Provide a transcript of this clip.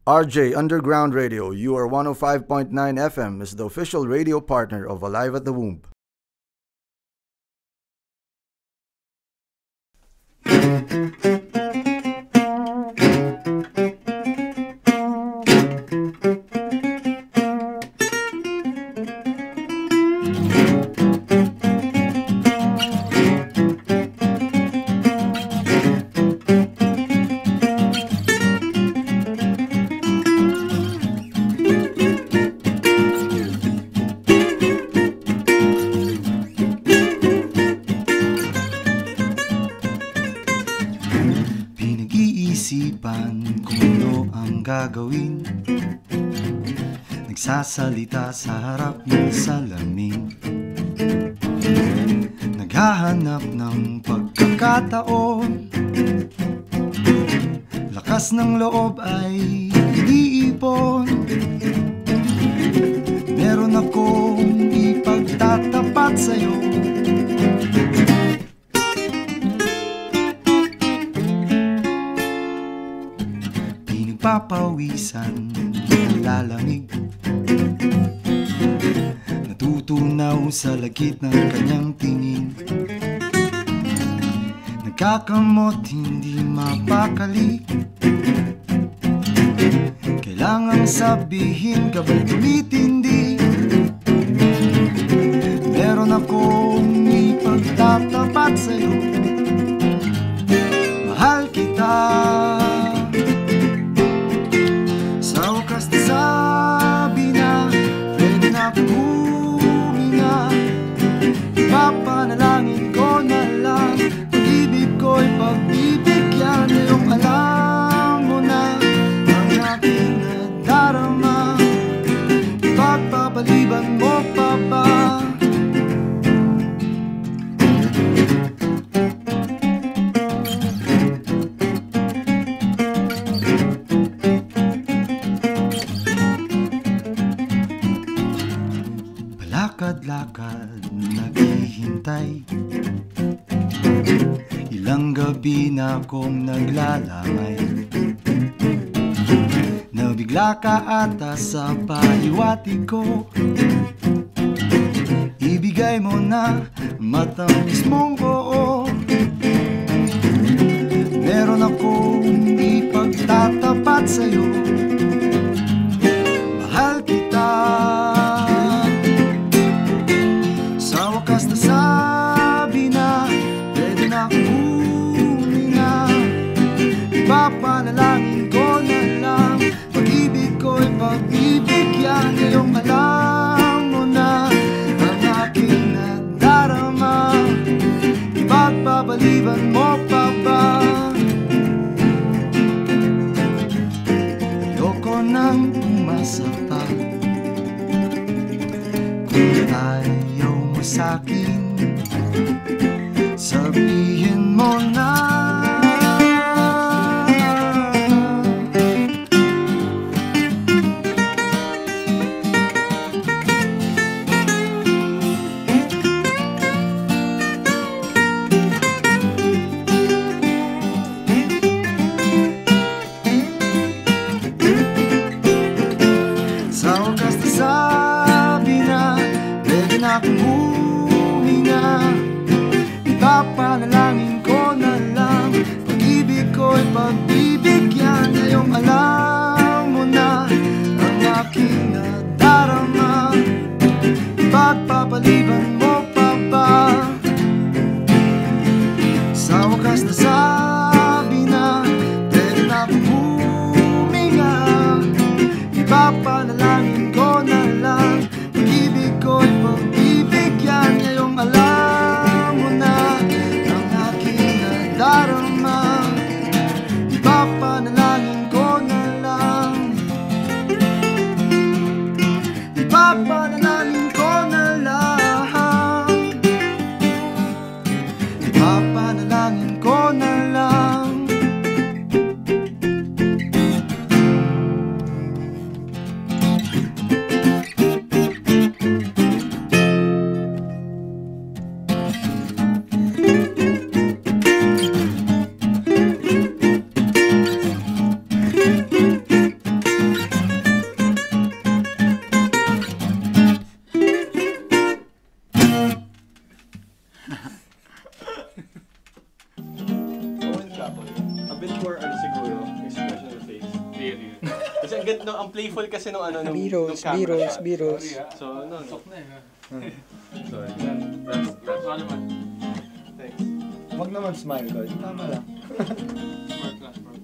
RJ Underground Radio, UR 105.9 FM is the official radio partner of Alive at the Womb. Gagawin, nagsasalita sa harap ng salamin, naghahanap ng pagkakataon, lakas ng loob ay iniipon. Meron akong ipagtatapat sa'yo, papawisan, lalamig, natutunaw sa lagit ng kanyang tingin, nagkakamot, hindi mapakali, kailangang sabihin kabay tumitindi. Meron akong ipagtatapat sa'yo, mahal kita. Sabi na, pwede na huminga, ipapanalangin ko na lang, pag-ibig ko'y pagbibigyan. Ngayong alam mo na ang aking nadarama, ipagpapaliban mo pa ba? Lakad-lakad, naghihintay, ilang gabi na akong naglalamay, nabigla ka ata sa pahiwatig ko, ibigay mo na matamis mong oo. Meron akong ipagtatapat sa'yo, mahal kita. Sabi na, pwede na huminga, ipapanalangin ko na lang, pag-ibig ko'y pagbibigyan. Ngayong alam mo na ang aking nadarama, ipagpapaliban mo pa ba? Ayoko nang umasa pa, kung ayaw mo sa'kin, sabihin mo na. Sa wakas na sabi na, pwede na akong huminga, ipapanalangin Kasi ang ganda, ang playful kasi nung ano, nung Biros, camera biros, shot. biros. So, ano, Sok na eh. so, that's all naman. Thanks. Wag naman smile ko. Tama lang. Smart class, bro.